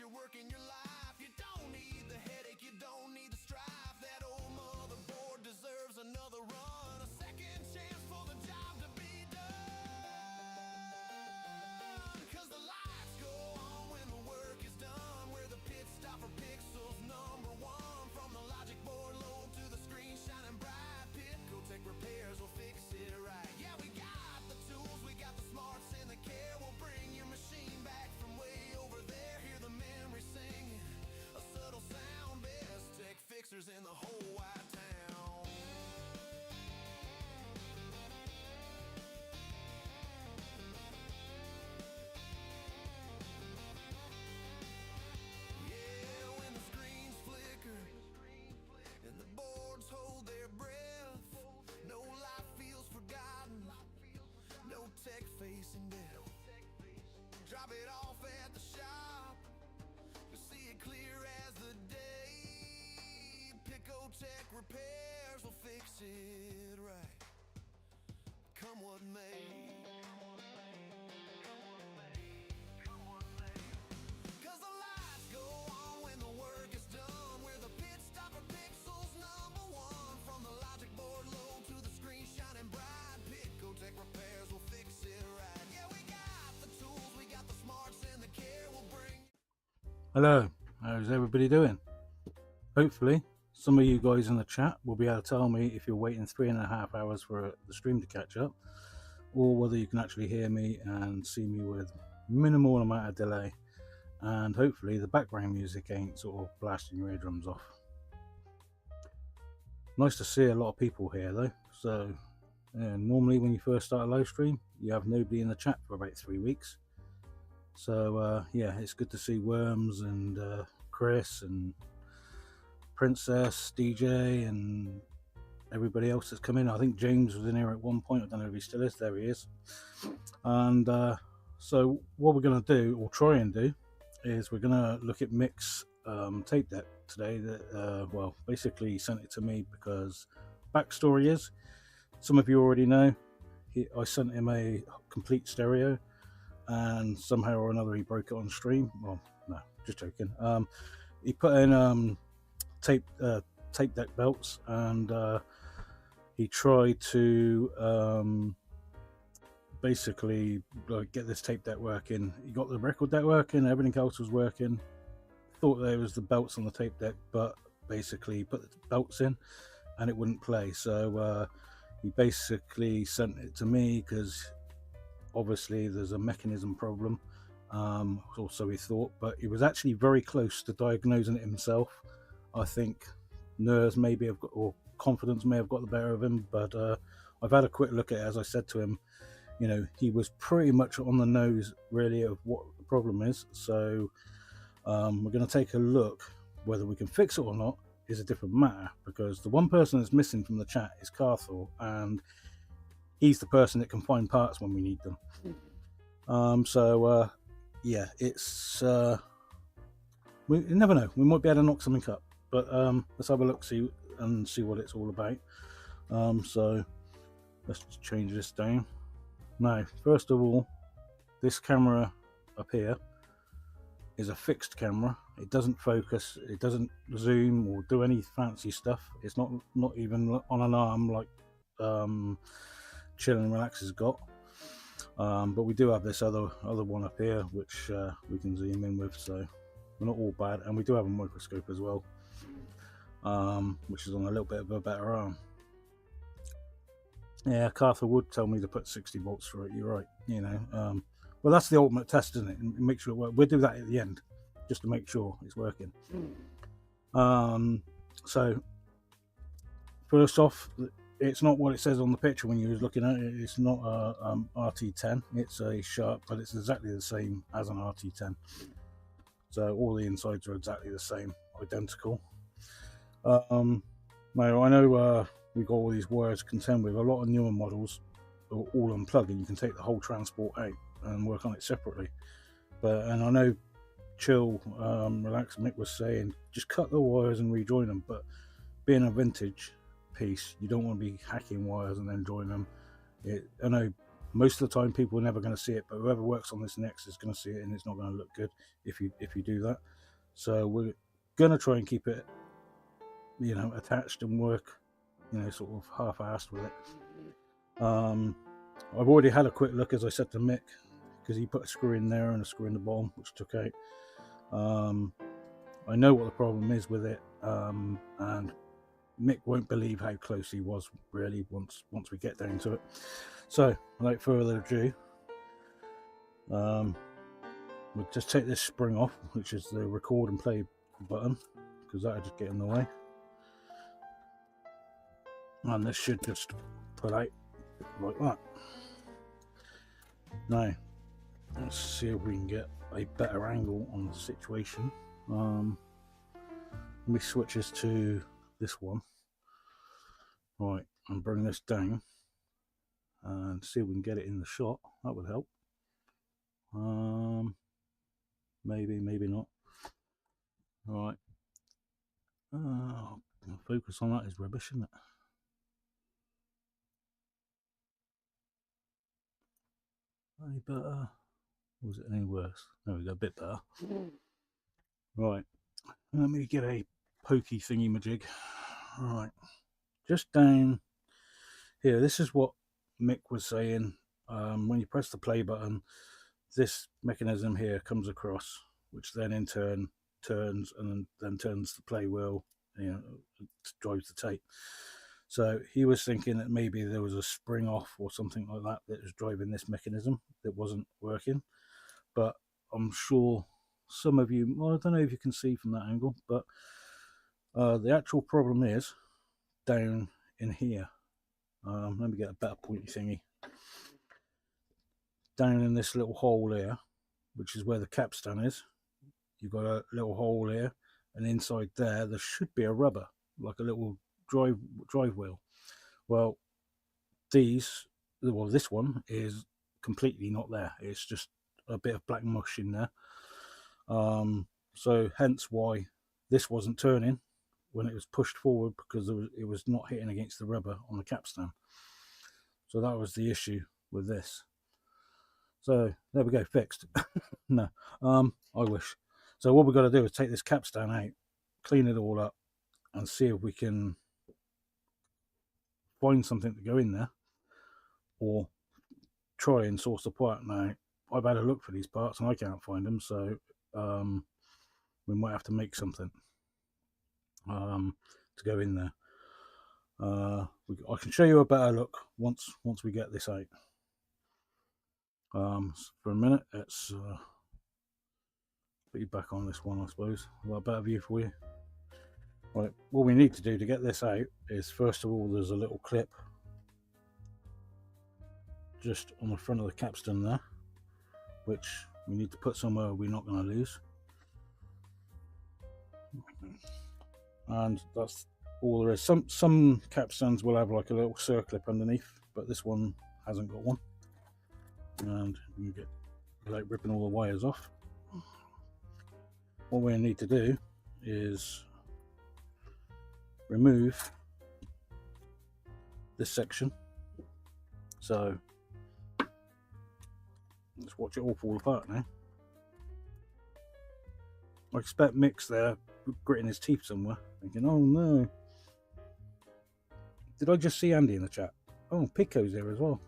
your work and your life. You don't need the headache, you don't need the strife. That old motherboard deserves another run, a second chance for the job to be done. Cause the lights go on when the work is done. We're the pit stop for pixels #1. From the logic board load to the screen shining bright, PITCO-Tech-Repairs will fix it right. Yeah, we got the tools, we got the smarts and the care. We'll bring your machine back from way over there. Hear the memory singing, a subtle sound. Best tech fixers in the whole wide town. Yeah, when the screens flicker and the boards hold their breath, no life feels forgotten, no tech facing death. Drop it off at the shop, you'll see it clear as the day. PITCO-Tech-Repairs will fix it right, come what may. Cause the lights go on when the work is done. We're the pit stop for pixels #1. From the logic board load to the screen shining bright, PITCO-Tech-Repairs will fix it right. Yeah, we got the tools, we got the smarts and the care. We'll bring. Hello, how's everybody doing? Hopefully some of you guys in the chat will be able to tell me if you're waiting 3.5 hours for the stream to catch up, or whether you can actually hear me and see me with minimal amount of delay, and hopefully the background music ain't sort of blasting your eardrums off. Nice to see a lot of people here though. So normally when you first start a live stream you have nobody in the chat for about 3 weeks, so yeah, it's good to see Worms and Chris and Princess, DJ and everybody else that's come in. I think James was in here at one point, I don't know if he still is. There he is. And so what we're going to do, or try and do, is we're going to look at Mick's tape deck today. That well, basically he sent it to me because backstory is, some of you already know, I sent him a complete stereo and somehow or another he broke it on stream. Well, no, just joking. He put in tape deck belts, and he tried to basically get this tape deck working. He got the record deck working, everything else was working. Thought there was the belts on the tape deck, but basically he put the belts in and it wouldn't play. So he basically sent it to me because obviously there's a mechanism problem, or so he thought, but he was actually very close to diagnosing it himself. I think nerves maybe have got, or confidence may have got the better of him, but I've had a quick look at it. As I said to him, you know, he was pretty much on the nose really of what the problem is. So we're going to take a look. Whether we can fix it or not is a different matter, because the one person that's missing from the chat is Carthor, and he's the person that can find parts when we need them. So yeah, it's we never know, we might be able to knock something up. But let's have a look, see what it's all about. So let's just change this down. Now, first of all, this camera up here is a fixed camera. It doesn't focus, it doesn't zoom or do any fancy stuff. It's not even on an arm like Chill and Relax has got. But we do have this other one up here which we can zoom in with, so we're not all bad. And we do have a microscope as well, which is on a little bit of a better arm. Yeah, Carthor would tell me to put 60 volts for it, you're right, you know. Well, that's the ultimate test, isn't it? And make sure it works. We'll do that at the end, just to make sure it's working. So, first off, it's not what it says on the picture when you was looking at it. It's not a RT10, it's a Sharp, but it's exactly the same as an RT10. So all the insides are exactly the same, identical. Now, I know we've got all these wires to contend with. A lot of newer models are all unplugged, and you can take the whole transport out and work on it separately. And I know Chill, Relax, Mick was saying just cut the wires and rejoin them, but being a vintage piece, you don't want to be hacking wires and then join them. I know Most of the time people are never going to see it, but whoever works on this next is going to see it, and it's not going to look good if you do that. So we're going to try and keep it, you know, attached and work, you know, sort of half-assed with it. I've already had a quick look, as I said to Mick, because he put a screw in there and a screw in the bottom, which took out. I know what the problem is with it, and Mick won't believe how close he was really once we get down to it. So without further ado, we'll just take this spring off, which is the record and play button, because that'll just get in the way, and this should just pull out like that. Now let's see if we can get a better angle on the situation. Let me switch this to this one, right, and bring this down and see if we can get it in the shot. That would help. Maybe not. All right. Focus on that is rubbish, isn't it? Any better? Was it any worse? There we go, a bit better. Right, let me get a pokey thingy majig. Right, just down here. This is what Mick was saying. When you press the play button, this mechanism here comes across, which then in turn turns and then turns the play wheel, you know, drives the tape. So he was thinking that maybe there was a spring off or something like that that was driving this mechanism that wasn't working. But I'm sure some of you, well, I don't know if you can see from that angle, but the actual problem is down in here. Let me get a better pointy thingy. Down in this little hole here, which is where the capstan is, you've got a little hole here, and inside there should be a rubber, like a little drive wheel. Well, this one is completely not there. It's just a bit of black mush in there. So hence why this wasn't turning when it was pushed forward, because it was not hitting against the rubber on the capstan. So that was the issue with this. So there we go, fixed. No, I wish. So what we've got to do is take this capstan out, clean it all up, and see if we can find something to go in there, or try and source the part. Now, I've had a look for these parts and I can't find them, so we might have to make something to go in there. I can show you a better look once we get this out. For a minute, let's put you back on this one, I suppose. I've got a better view for you. Right, what we need to do to get this out is, first of all, there's a little clip just on the front of the capstan there, which we need to put somewhere we're not going to lose. And that's all there is. Some capstans will have like a little circlip underneath, but this one hasn't got one. And you can get, without ripping all the wires off, what we need to do is remove this section. So let's watch it all fall apart now. I expect Mick's there gritting his teeth somewhere, thinking, oh no. Did I just see Andy in the chat? Oh, Pitco's here as well.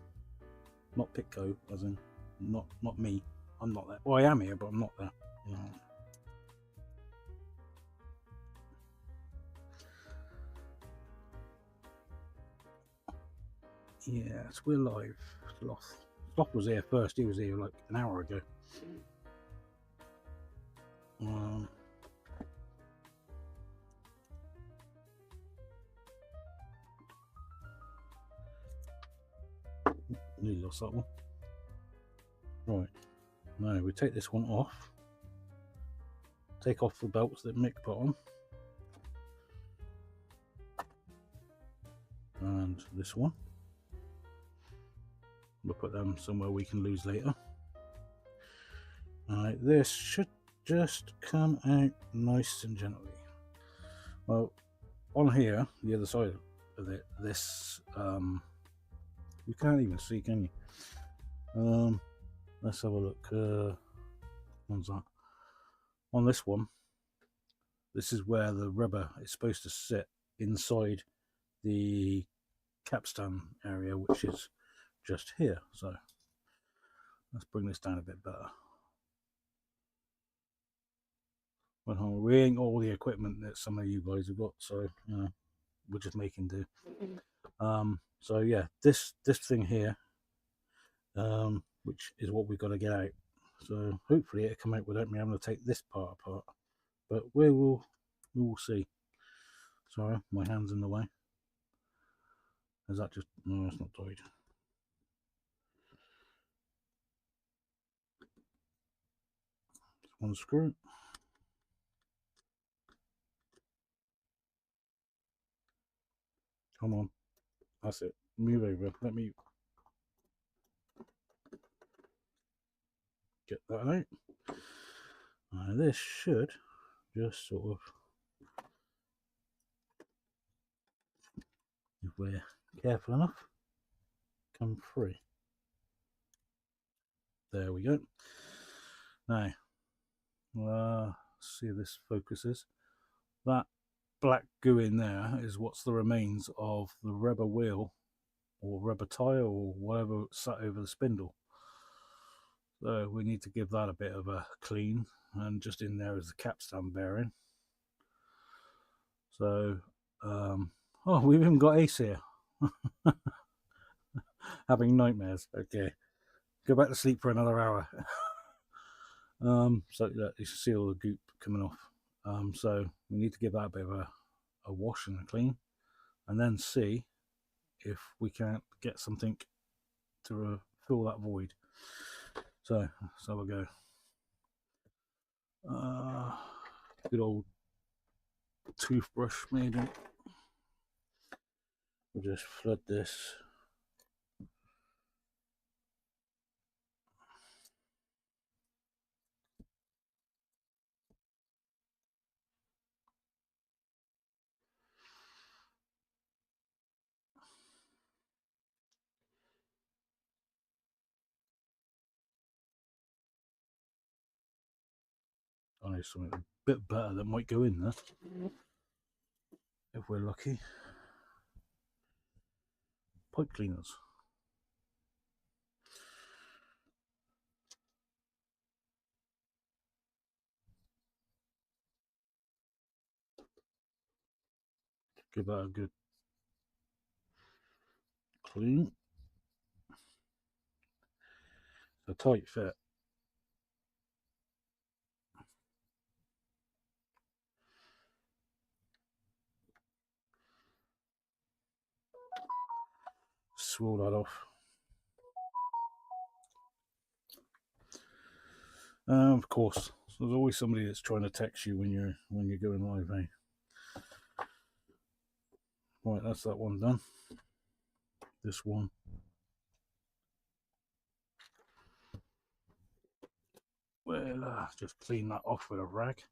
Not Pitco, as in not me. I'm not there. Well, I am here, but I'm not there. No. Yes, we're live. Sloth was here first. He was here like an hour ago. Nearly lost that one. Right, now we take this one off. Take off the belts that Mick put on. And this one. We'll put them somewhere we can lose later. Alright, this should just come out nice and gently. Well, on here, the other side of it, this, you can't even see, can you? Let's have a look. What's that? On this one, this is where the rubber is supposed to sit inside the capstan area, which is just here. So let's bring this down a bit better. Well, we ain't got all the equipment that some of you guys have got, so you know, we're just making do. So yeah, this thing here, which is what we've got to get out. So hopefully it'll come out without me having to take this part apart, but we will see. Sorry, my hand's in the way. Is that just, no, it's not tied. One screw. Come on, that's it. Move over. Let me get that out. This should just sort of, if we're careful enough, come free. There we go. Now, see if this focuses. That black goo in there is what's the remains of the rubber wheel or rubber tire or whatever sat over the spindle. So we need to give that a bit of a clean, and just in there is the capstan bearing. So oh, we've even got Ace here. Having nightmares. Okay, go back to sleep for another hour. So yeah, you can see all the goop coming off. So we need to give that a bit of a wash and a clean, and then see if we can't get something to fill that void. So let's have a go. Good old toothbrush maybe. We'll just flood this. I know something a bit better that might go in there if we're lucky. Pipe cleaners. Give that a good clean. A tight fit. Swirl that off. Of course, there's always somebody that's trying to text you when you're going live, eh? Right, that's that one done. This one. Well, just clean that off with a rag.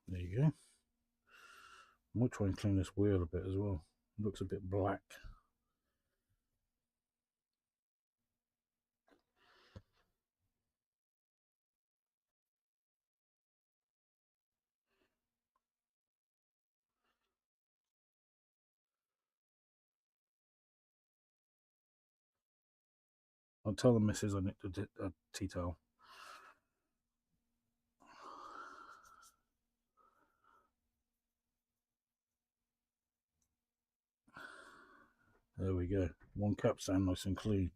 There you go. I might try and clean this wheel a bit as well. It looks a bit black. I'll tell the missus I nicked a tea towel. There we go. One capstan nice and clean.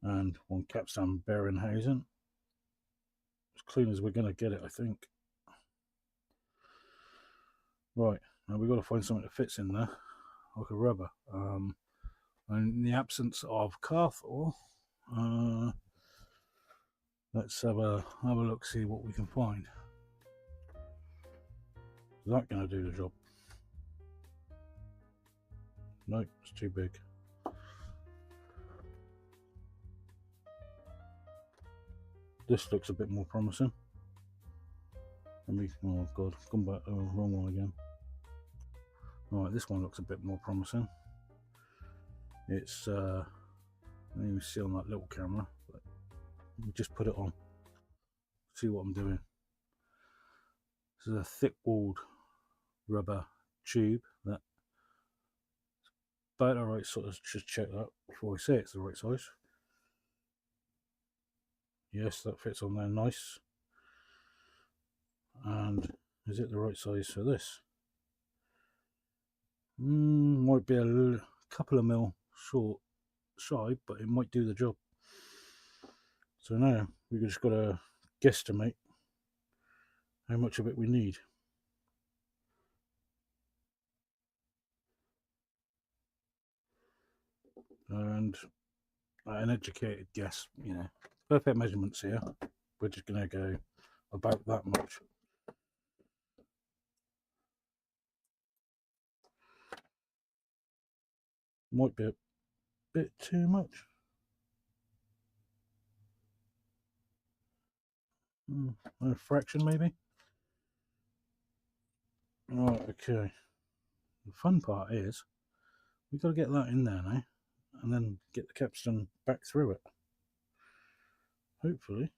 And one capstan bearing housing. As clean as we're going to get it, I think. Right, now we've got to find something that fits in there, like a rubber. And in the absence of Carthor, let's have a look, see what we can find. Is that going to do the job? Nope, it's too big. This looks a bit more promising. Let me, oh god, come back, wrong one again. Right, this one looks a bit more promising. It's you can see on that little camera, but we just put it on, see what I'm doing. This is a thick walled rubber tube that about the right size. Just check that before I say it's the right size. Yes, that fits on there nice. And is it the right size for this? Might be a couple of mil short side, but it might do the job. So now we just got to guesstimate how much of it we need. And an educated guess, you know, perfect measurements here. We're just going to go about that much. Might be a bit too much. A fraction maybe. Right, okay. The fun part is we've got to get that in there now and then get the capstan back through it. Hopefully.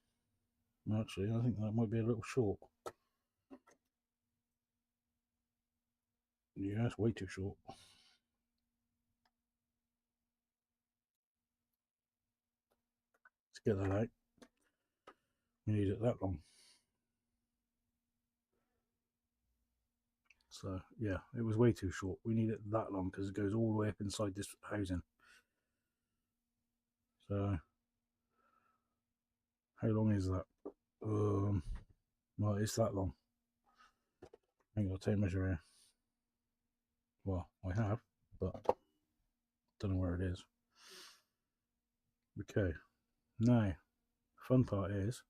Actually, I think that might be a little short. Yeah, it's way too short. Let's get that out. We need it that long. So yeah, it was way too short. We need it that long because it goes all the way up inside this housing. So how long is that? Well, it's that long. I ain't got a tape measure here. Well, I have, but don't know where it is. Okay, now the fun part is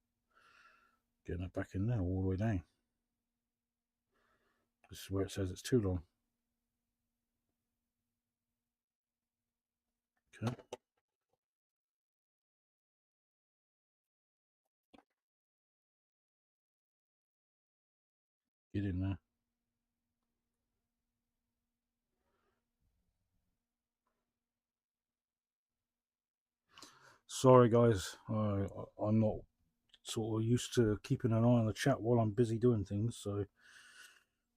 getting it back in there all the way down. This is where it says it's too long. Okay. Get in there. Sorry guys, I'm not sort of used to keeping an eye on the chat while I'm busy doing things, so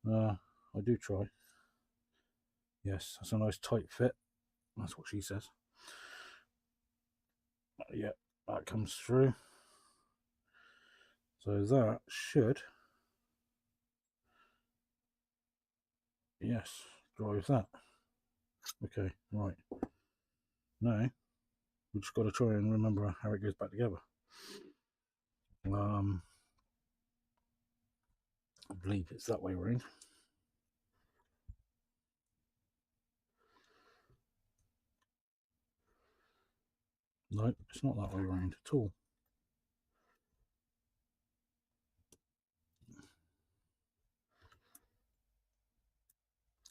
I do try. Yes, that's a nice tight fit. That's what she says. Yeah, that comes through. So that should, yes, drive that. Okay, right. Now, we just got to try and remember how it goes back together. I believe it's that way around. No, it's not that way around at all.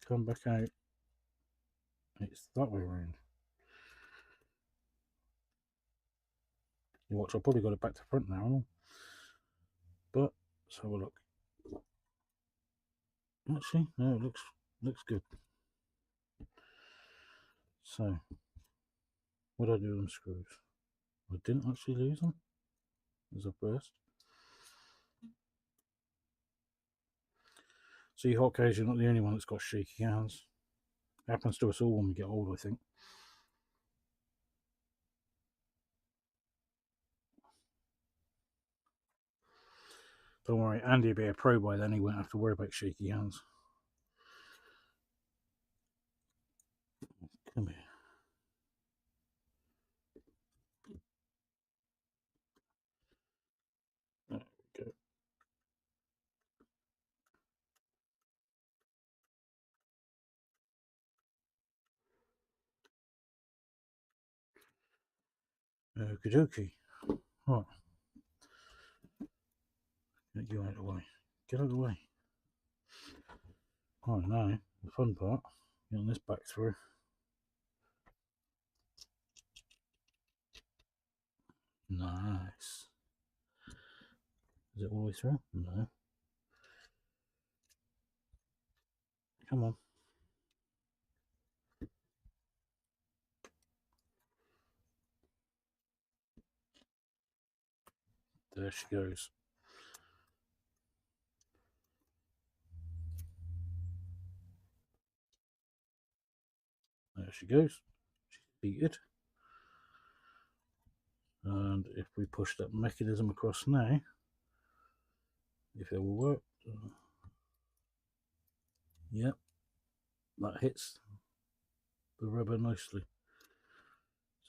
Come back out. It's that way around. You watch, I've probably got it back to front now. But let's have a look. Actually, no, it looks good. So, what did I do with them screws? I didn't actually lose them. There's a burst. See, hotcakes, you're not the only one that's got shaky hands. It happens to us all when we get old, I think. Don't worry, Andy will be a pro by then. He won't have to worry about shaky hands. Come here. There we go. Okie dokie. Right. Get you out of the way. Get out of the way. Right, now, the fun part, getting this back through. Nice. Is it all the way through? No. Come on. There she goes. There she goes. She's seated. And if we push that mechanism across now, if it will work, yep, that hits the rubber nicely.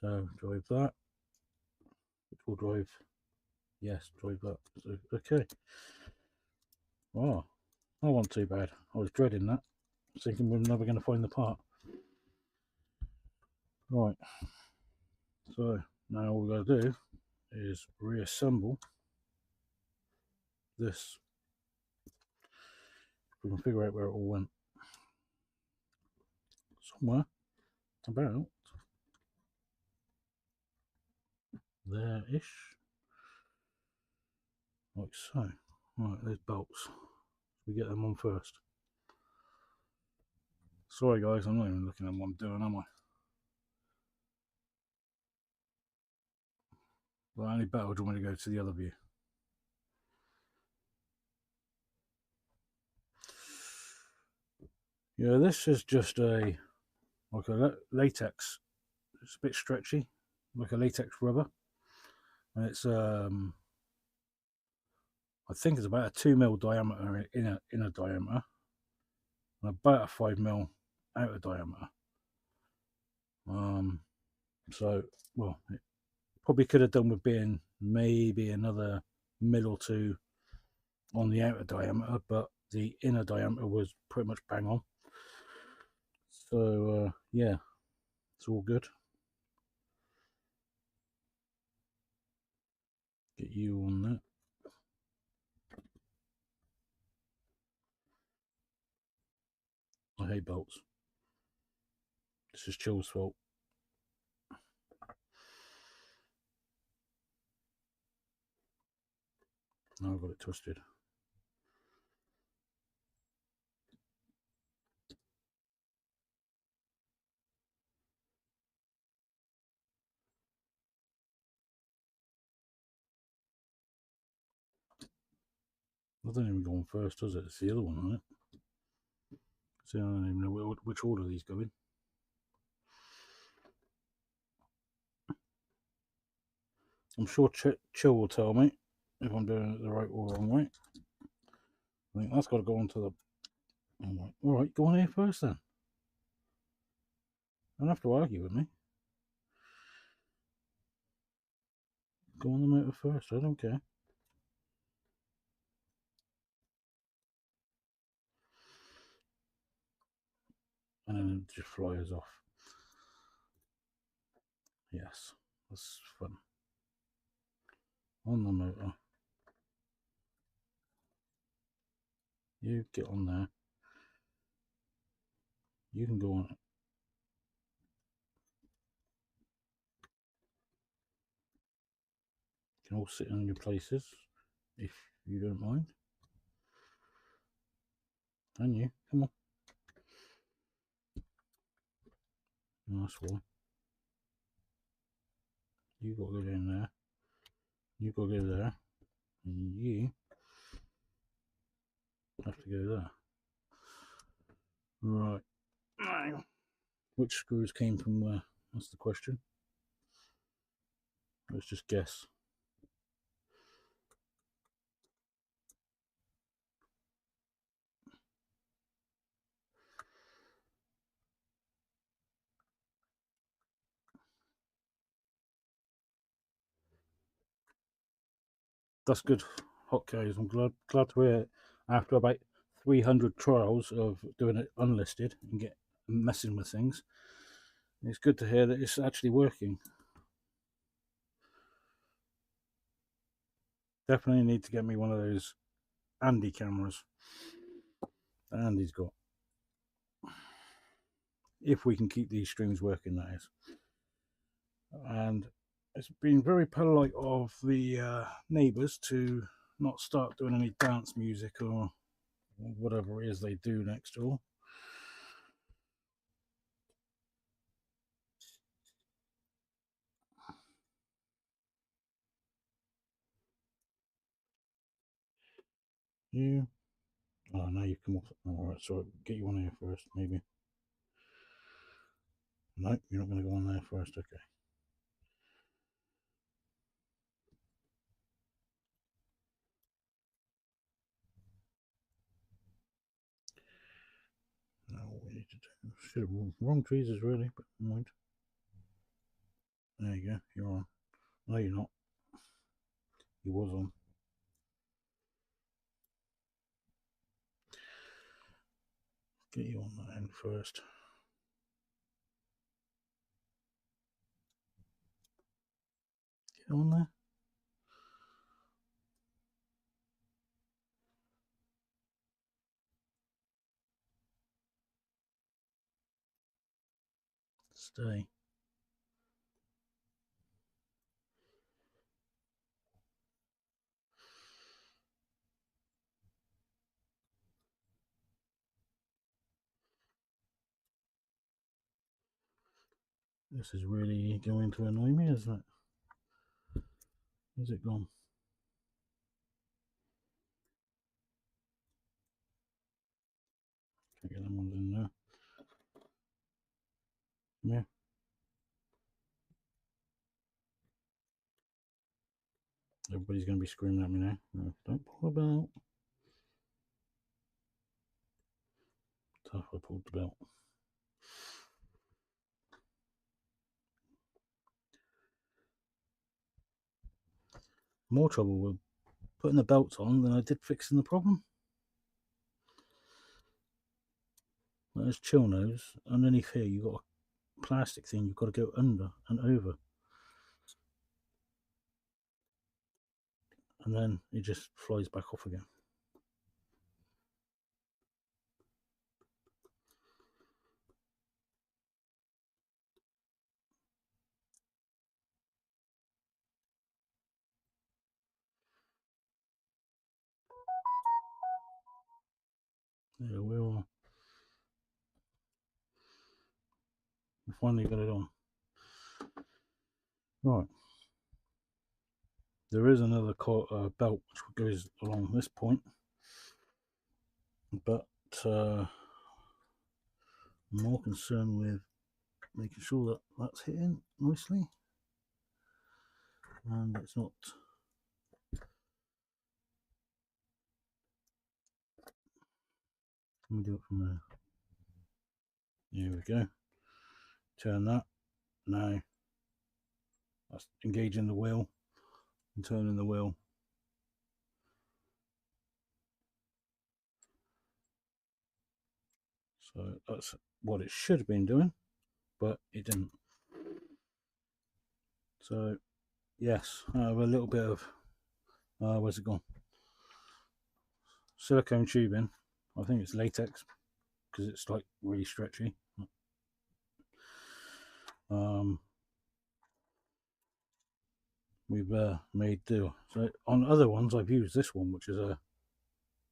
So drive that, which will drive, yes, drive that. So, okay. Oh, that wasn't too bad. I was dreading that, thinking we were never going to find the part. Right, so now all we've got to do is reassemble this. We can figure out where it all went. Somewhere about there-ish, like so. Right, there's bolts. We get them on first. Sorry guys, I'm not even looking at what I'm doing, am I? Well, only better, do you want me to go to the other view? Yeah, this is just a like a latex. It's a bit stretchy, like a latex rubber, and it's I think it's about a 2mm diameter inner diameter, and about a 5mm outer diameter. So well, it probably could have done with being maybe another mil or two on the outer diameter, but the inner diameter was pretty much bang on. So yeah, it's all good. Get you on that. I hate bolts. This is Chill's fault. Now I've got it twisted. That doesn't even go on first, does it? It's the other one, isn't it? So I don't even know which order these go in. I'm sure Chill will tell me if I'm doing it the right or wrong way. I think that's got to go onto the... All right, go on here first then. Don't have to argue with me. Go on the motor first, I don't care. And then it just flies off. Yes, that's fun. On the motor. You get on there. You can go on it. You can all sit in your places if you don't mind. And you, come on. Nice one. You got to go in there. You got to go there. And you have to go there. Right. Now, which screws came from where? That's the question. Let's just guess. That's good, hot guys. I'm glad to hear it. After about 300 trials of doing it unlisted and messing with things, it's good to hear that it's actually working. Definitely need to get me one of those Andy cameras that Andy's got, if we can keep these streams working, that is. And it's been very polite of the neighbours to not start doing any dance music or whatever it is they do next door. You. Oh, now you come off. Alright, so get you on here first, maybe. No, you're not going to go on there first. Okay. Now what we need to do. Should have wrong tweezers really, but never mind. There you go. You're on. No, you're not. You was on. Get you on that end first. Get on there. Stay. This is really going to annoy me, isn't it? Where's it gone? Can't get them ones in there. Yeah. Everybody's going to be screaming at me now. No, don't pull the belt. Tough, I pulled the belt. More trouble with putting the belts on than I did fixing the problem. There's chill nose. Underneath here, you've got a plastic thing you've got to go under and over. And then it just flies back off again. There we are. We finally got it on. Right. There is another belt which goes along this point, but I'm more concerned with making sure that that's hitting nicely and it's not. Let me do it from there. There we go. Turn that. Now that's engaging the wheel and turning the wheel. So that's what it should have been doing, but it didn't. So yes, I have a little bit of where's it gone? Silicone tubing. I think it's latex because it's like really stretchy. We've made do. So on other ones I've used this one, which is a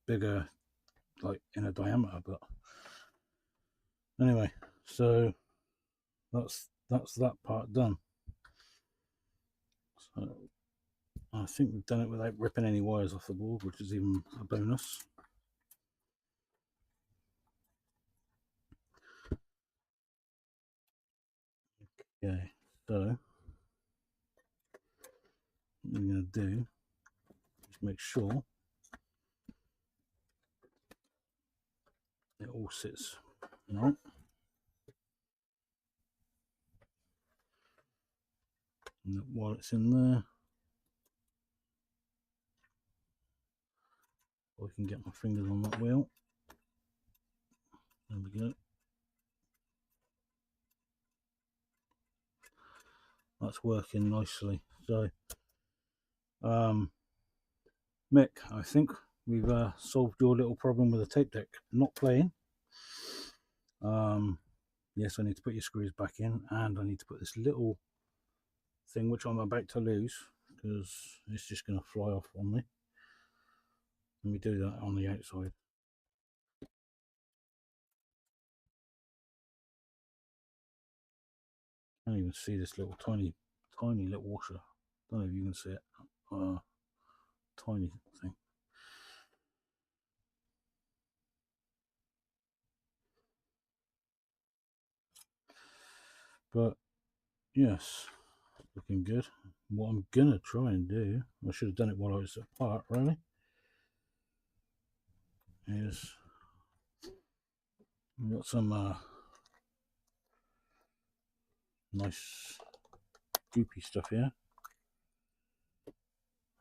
bigger, like in a diameter, but anyway, so that's that part done. So I think we've done it without ripping any wires off the board, which is even a bonus. Okay, so what I'm going to do is make sure it all sits right. And while it's in there, I can get my fingers on that wheel. There we go. That's working nicely. So Mick, I think we've solved your little problem with the tape deck not playing. Yes, I need to put your screws back in, and I need to put this little thing which I'm about to lose because it's just going to fly off on me. Let me do that on the outside. I can't even see this little tiny little washer. Don't know if you can see it. Tiny thing. But yes, looking good. What I'm gonna try and do, I should have done it while I was apart, really, is we've got some nice goopy stuff here.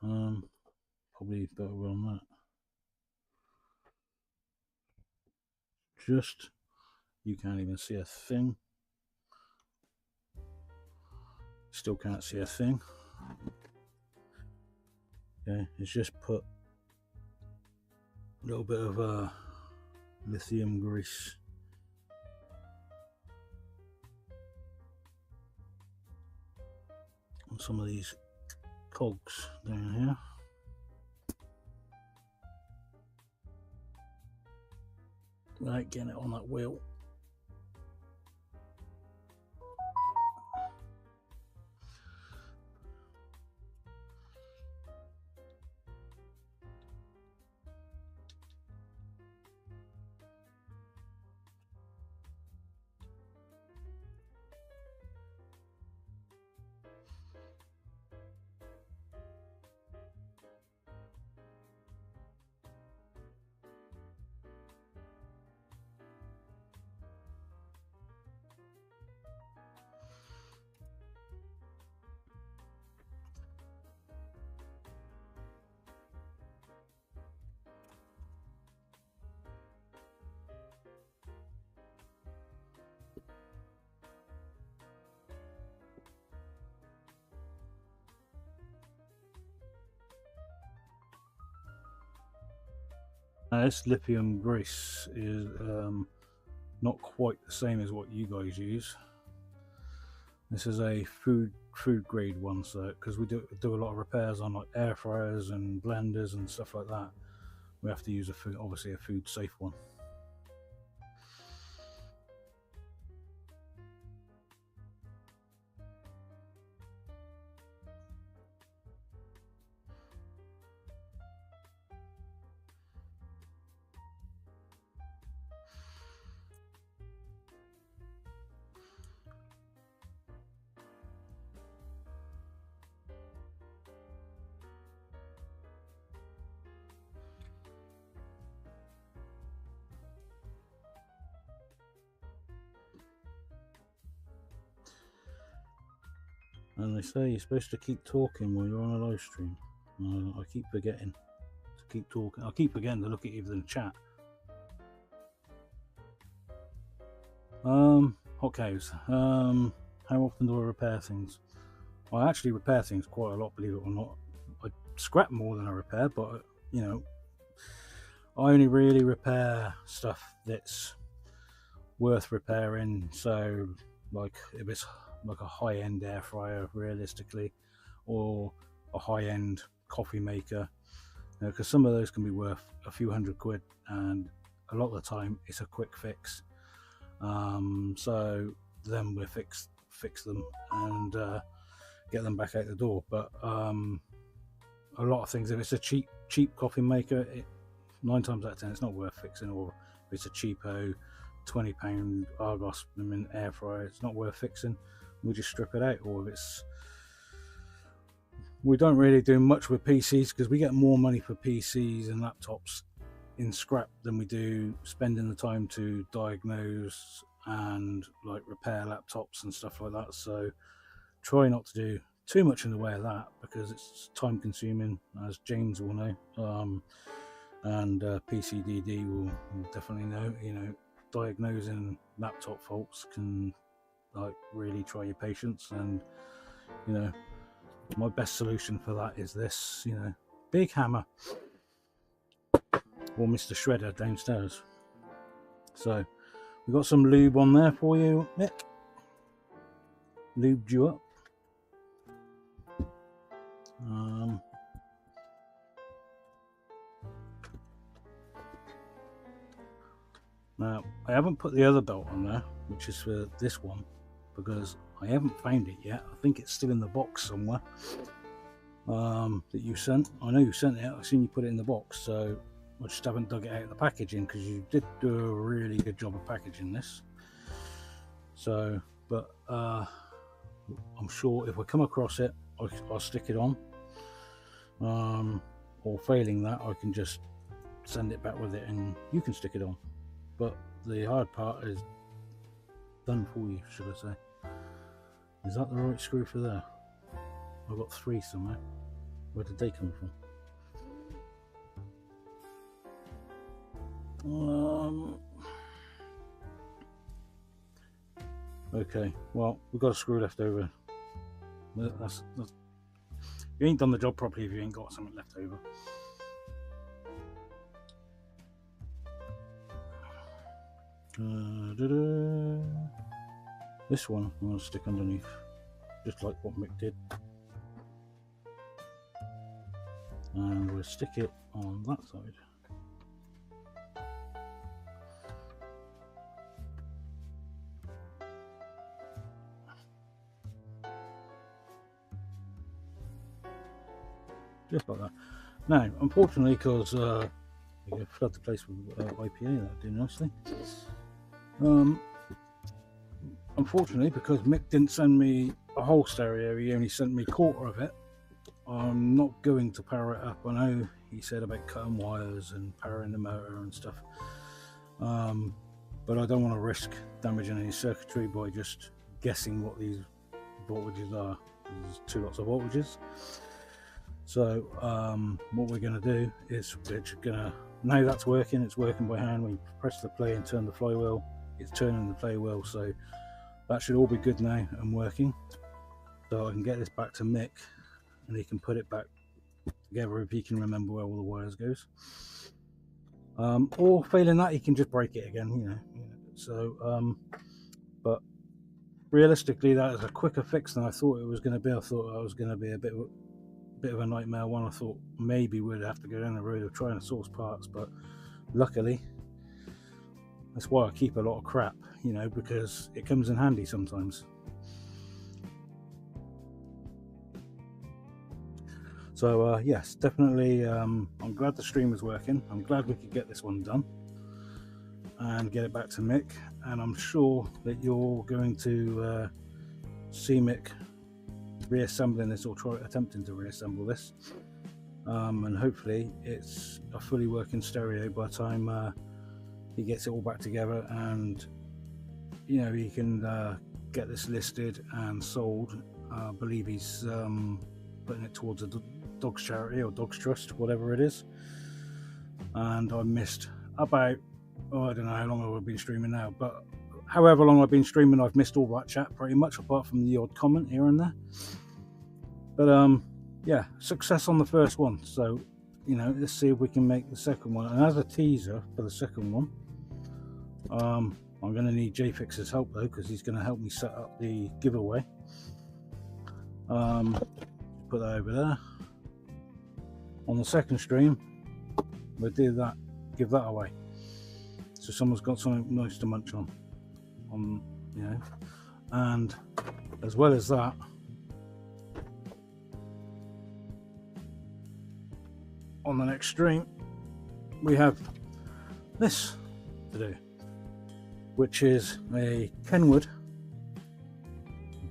Probably better on that. Just, you can't even see a thing. Still can't see a thing. Okay, it's just put a little bit of lithium grease on some of these cogs down here. Right, getting it on that wheel. Now this lithium grease is not quite the same as what you guys use. This is a food grade one, so because we do a lot of repairs on like air fryers and blenders and stuff like that, we have to use obviously a food safe one. And they say you're supposed to keep talking while you're on a live stream. I keep forgetting to keep talking. I keep forgetting to look at even the chat. Hotcakes. How often do I repair things? I actually repair things quite a lot, believe it or not. I scrap more than I repair, but you know, I only really repair stuff that's worth repairing. So, like if it's like a high-end air fryer, realistically, or a high-end coffee maker, because some of those can be worth a few £100, and a lot of the time it's a quick fix. So then we fix them and get them back out the door. But a lot of things, if it's a cheap coffee maker, 9 times out of 10 it's not worth fixing. Or if it's a cheapo £20 Argos air fryer, it's not worth fixing. We just strip it out. Or if it's, we don't really do much with PCs because we get more money for PCs and laptops in scrap than we do spending the time to diagnose and like repair laptops and stuff like that. So try not to do too much in the way of that because it's time consuming, as James will know, and PCDD will definitely know. You know, diagnosing laptop faults can like really try your patience, and you know, my best solution for that is this, you know, big hammer or Mr. Shredder downstairs. So we've got some lube on there for you, Mick. Lubed you up. Now I haven't put the other belt on there, which is for this one, because I haven't found it yet. I think it's still in the box somewhere that you sent. I know you sent it. I've seen you put it in the box, so I just haven't dug it out of the packaging because you did do a really good job of packaging this. So, but I'm sure if I come across it, I'll stick it on, or failing that I can just send it back with it and you can stick it on. But the hard part is done for you, should I say. Is that the right screw for there? I've got 3 somewhere. Where did they come from? Okay, well, we've got a screw left over. That's you ain't done the job properly if you ain't got something left over. This one I'm going to stick underneath, just like what Mick did, and we'll stick it on that side. Just like that. Now, unfortunately, because we flood the place with IPA, that did nicely. Unfortunately, because Mick didn't send me a whole stereo, he only sent me a quarter of it. I'm not going to power it up. I know he said about cutting wires and powering the motor and stuff, but I don't want to risk damaging any circuitry by just guessing what these voltages are. There's 2 lots of voltages. So what we're going to do is now that's working, it's working by hand. When you press the play and turn the flywheel, it's turning the flywheel, so that should all be good now and working. So I can get this back to Mick and he can put it back together if he can remember where all the wires goes. Or failing that, he can just break it again, you know. So but realistically, that is a quicker fix than I thought it was going to be. I thought it was going to be a bit of a nightmare one. I thought maybe we'd have to go down the road of trying to source parts, but luckily, that's why I keep a lot of crap, you know, because it comes in handy sometimes. So yes, definitely I'm glad the stream is working. I'm glad we could get this one done and get it back to Mick, and I'm sure that you're going to see Mick reassembling this, or attempting to reassemble this, and hopefully it's a fully working stereo by the time he gets it all back together, and you know, he can get this listed and sold. I believe he's putting it towards a dog's charity or dog's trust, whatever it is. And I missed about, I don't know how long I've been streaming now, but however long I've been streaming, I've missed all that chat pretty much, apart from the odd comment here and there. But yeah, success on the first one. So, you know, let's see if we can make the second one. And as a teaser for the second one, I'm going to need JFix's help though, because he's going to help me set up the giveaway. Put that over there. On the second stream, we'll do that, give that away, so someone's got something nice to munch on, you know. And as well as that, on the next stream, we have this to do, which is a Kenwood,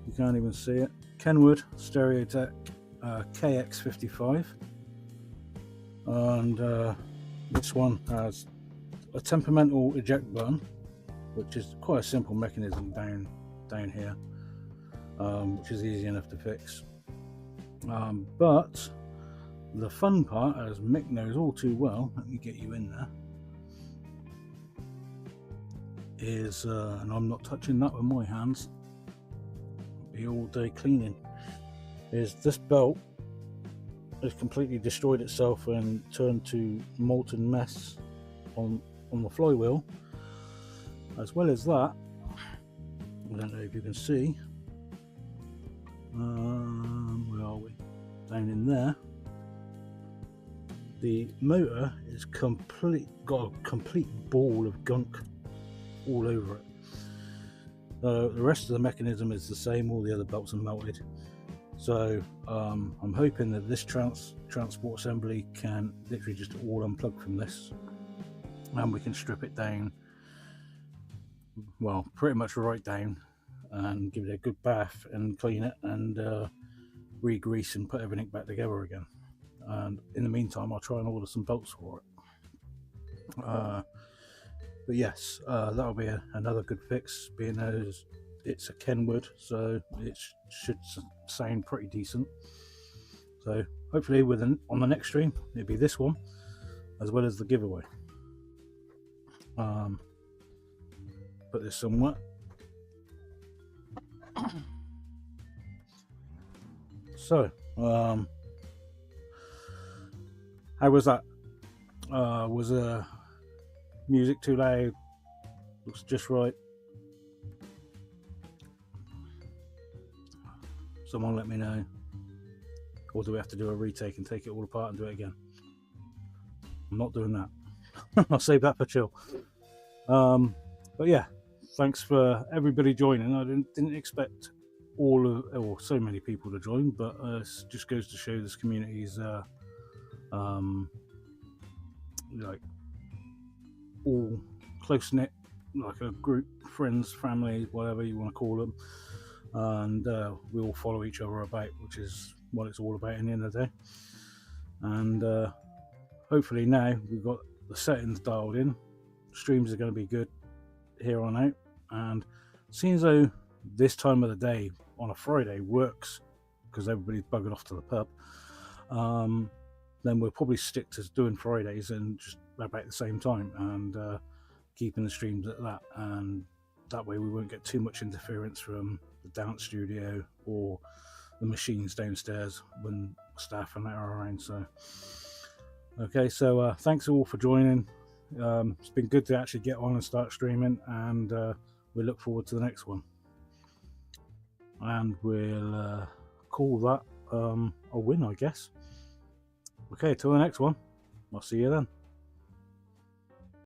you can't even see it, Kenwood PITCO-Tech KX55, and this one has a temperamental eject button, which is quite a simple mechanism down here, which is easy enough to fix, but the fun part, as Mick knows all too well, let me get you in there, is and I'm not touching that with my hands, be all day cleaning, is this belt has completely destroyed itself and turned to molten mess on the flywheel. As well as that, I don't know if you can see, where are we, down in there, the motor is got a complete ball of gunk all over it. The rest of the mechanism is the same, all the other belts are melted. So I'm hoping that this transport assembly can literally just all unplug from this, and we can strip it down, well, pretty much right down, and give it a good bath and clean it and re-grease and put everything back together again. And in the meantime, I'll try and order some bolts for it. But yes, that'll be another good fix, being as it's a Kenwood, so it should sound pretty decent. So hopefully on the next stream, it'll be this one as well as the giveaway. Put this somewhere. So how was that? Was music too loud? Looks just right. Someone let me know. Or do we have to do a retake and take it all apart and do it again? I'm not doing that. I'll save that for chill. But yeah, thanks for everybody joining. I didn't expect so many people to join, but it just goes to show this community is like all close knit, like a group, friends, family, whatever you want to call them, and we all follow each other about, which is what it's all about in the end of the day. And hopefully now we've got the settings dialed in, streams are going to be good here on out, and seeing as though this time of the day on a Friday works because everybody's buggered off to the pub, then we'll probably stick to doing Fridays and just about the same time, and keeping the streams at that, and that way we won't get too much interference from the dance studio or the machines downstairs when staff and that are around. So okay, so thanks all for joining. It's been good to actually get on and start streaming, and we look forward to the next one, and we'll call that a win, I guess. Okay, till the next one, I'll see you then.